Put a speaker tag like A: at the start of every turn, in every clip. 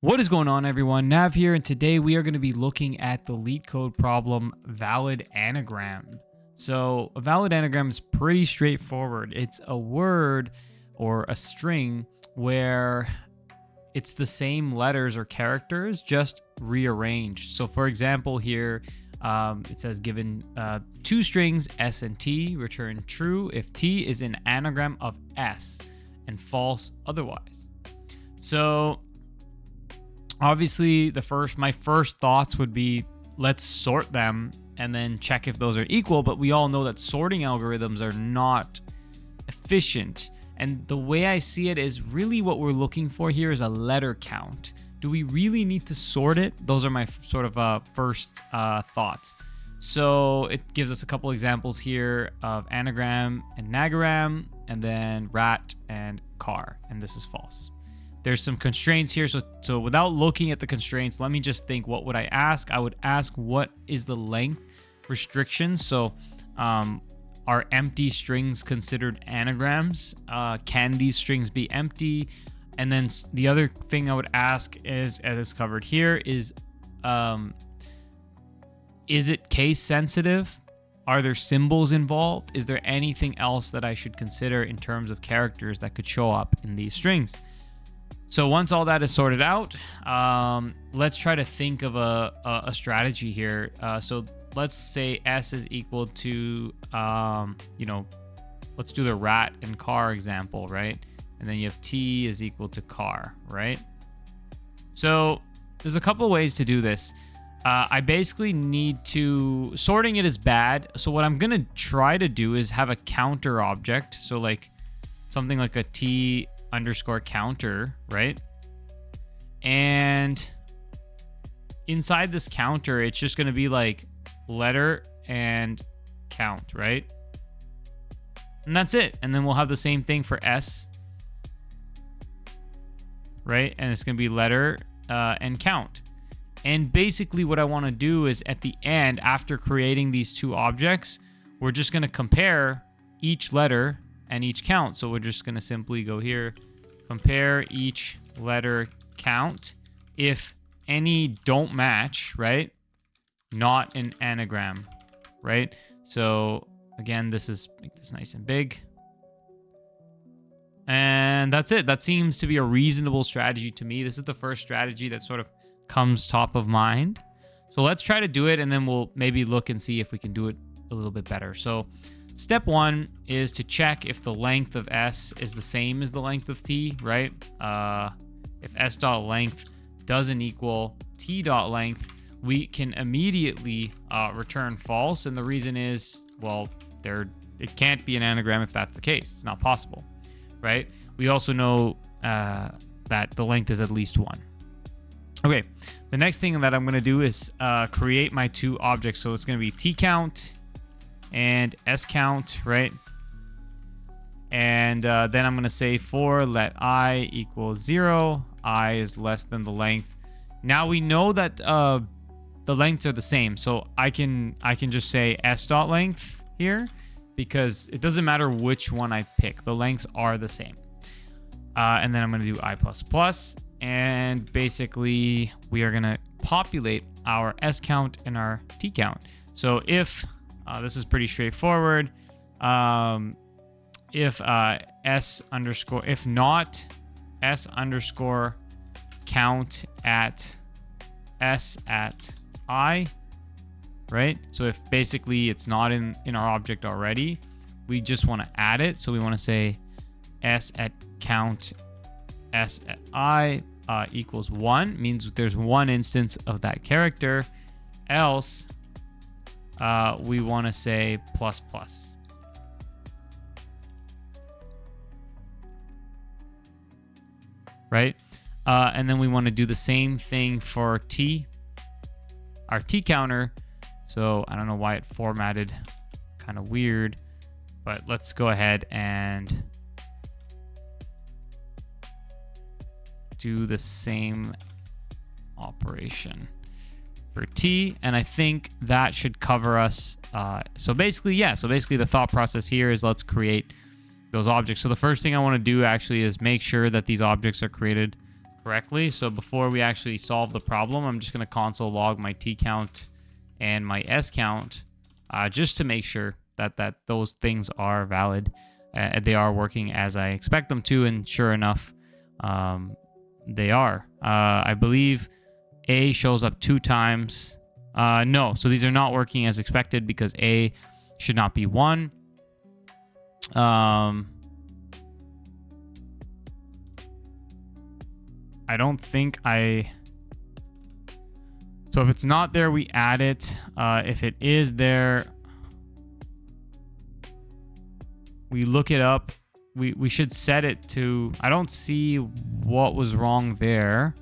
A: What is going on, everyone? Nav here, and today we are going to be looking at the Leetcode problem, valid anagram. So a valid anagram is pretty straightforward. It's a word or a string where it's the same letters or characters, just rearranged. So for example, here it says given two strings, S and T, return true if T is an anagram of S and false otherwise. So obviously, my first thoughts would be, let's sort them and then check if those are equal. But we all know that sorting algorithms are not efficient. And the way I see it is really what we're looking for here is a letter count. Do we really need to sort it? Those are my sort of first thoughts. So it gives us a couple examples here of anagram and nagaram, and then rat and car. And this is false. There's some constraints here. So without looking at the constraints, let me just think, what would I ask? I would ask, what is the length restriction? So are empty strings considered anagrams? Can these strings be empty? And then the other thing I would ask is, as it's covered here, is it case sensitive? Are there symbols involved? Is there anything else that I should consider in terms of characters that could show up in these strings? So once all that is sorted out, let's try to think of a strategy here. So let's say S is equal to, let's do the rat and car example, right? And then you have T is equal to car, right? So there's a couple of ways to do this. I basically need to, sorting it is bad. So what I'm going to try to do is have a counter object. So like something like a T underscore counter, right? And inside this counter, it's just going to be like letter and count, right? And that's it. And then we'll have the same thing for S, right? And it's going to be letter and count. And basically what I want to do is at the end, after creating these two objects, we're just going to compare each letter and each count. So we're just going to simply go here, compare each letter count. If any don't match, right? Not an anagram, right? So again, make this nice and big. And that's it. That seems to be a reasonable strategy to me. This is the first strategy that sort of comes top of mind. So let's try to do it, and then we'll maybe look and see if we can do it a little bit better. So step one is to check if the length of S is the same as the length of T, right? If S.length doesn't equal T.length, we can immediately return false. And the reason is, well, it can't be an anagram if that's the case. It's not possible, right? We also know that the length is at least 1. Okay, the next thing that I'm going to do is create my two objects. So it's going to be T.count and S count, right? And then I'm going to say for let I equal 0, I is less than the length. Now we know that the lengths are the same, so I can just say S.length here, because it doesn't matter which one I pick. The lengths are the same. And then I'm going to do I++, and basically we are going to populate our S count and our T count. So if this is pretty straightforward. If not S underscore count at S at I, right? So if basically it's not in our object already, we just want to add it. So we want to say S at count S at I equals 1, means there's one instance of that character. Else we want to say plus plus. Right? And then we want to do the same thing for T, our T counter. So I don't know why it formatted kind of weird, but let's go ahead and do the same operation for T, and I think that should cover us. So basically the thought process here is let's create those objects. So the first thing I want to do actually is make sure that these objects are created correctly. So before we actually solve the problem, I'm just going to console log my T count and my S count just to make sure that those things are valid. They are working as I expect them to, and sure enough, they are. I believe A shows up 2 times. No, so these are not working as expected because A should not be 1. I don't think so if it's not there, we add it. If it is there, we look it up. We should set it to, I don't see what was wrong there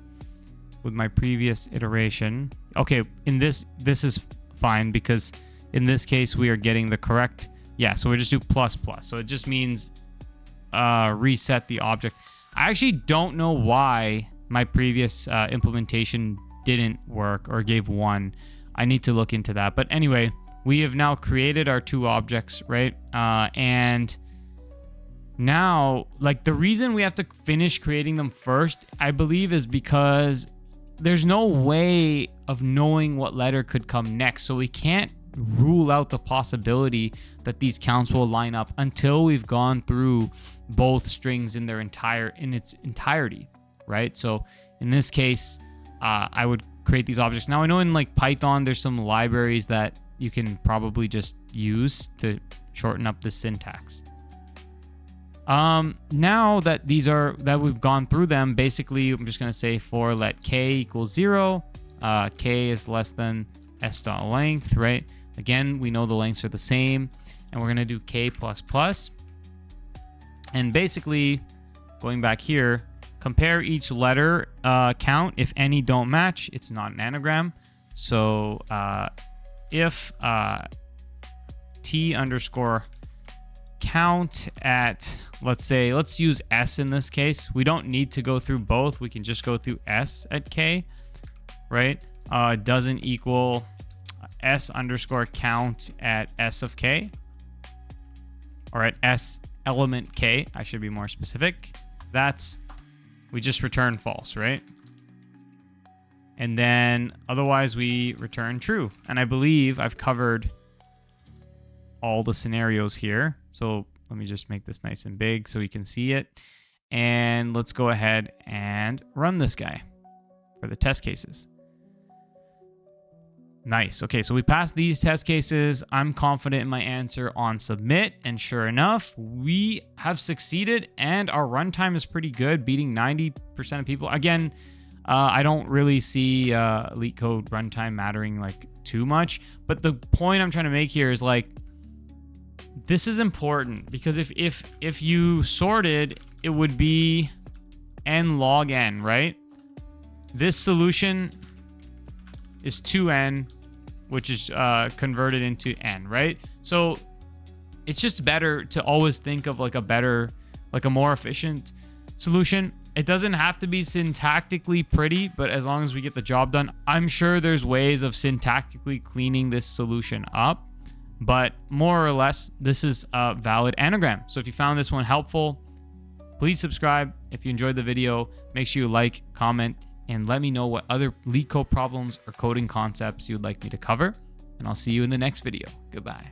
A: with my previous iteration. Okay, in this is fine because in this case we are getting the correct, yeah, so we just do plus plus. So it just means reset the object. I actually don't know why my previous implementation didn't work or gave 1. I need to look into that. But anyway, we have now created our 2 objects, right? And now, like, the reason we have to finish creating them first, I believe, is because there's no way of knowing what letter could come next. So we can't rule out the possibility that these counts will line up until we've gone through both strings in its entirety, right? So in this case, I would create these objects. Now I know in like Python, there's some libraries that you can probably just use to shorten up the syntax. Now that we've gone through them, basically I'm just going to say for let k equals 0, k is less than s dot length, right? Again, we know the lengths are the same, and we're going to do k plus plus. And basically, going back here, compare each letter count. If any don't match, it's not an anagram. So if t underscore count at, let's use s in this case. We don't need to go through both. We can just go through s at k, right? Doesn't equal s underscore count at s of k, or at s element k. I should be more specific. We just return false, right? And then otherwise we return true. And I believe I've covered all the scenarios here. So let me just make this nice and big so you can see it. And let's go ahead and run this guy for the test cases. Nice. Okay, so we passed these test cases. I'm confident in my answer on submit. And sure enough, we have succeeded and our runtime is pretty good, beating 90% of people. Again, I don't really see Leetcode runtime mattering like too much. But the point I'm trying to make here is like, this is important because if you sorted, it would be n log n, right? This solution is 2n, which is converted into n, right? So it's just better to always think of like a more efficient solution. It doesn't have to be syntactically pretty, but as long as we get the job done, I'm sure there's ways of syntactically cleaning this solution up. But more or less, this is a valid anagram. So if you found this one helpful, please subscribe. If you enjoyed the video, make sure you like, comment, and let me know what other Leetcode problems or coding concepts you'd like me to cover. And I'll see you in the next video. Goodbye.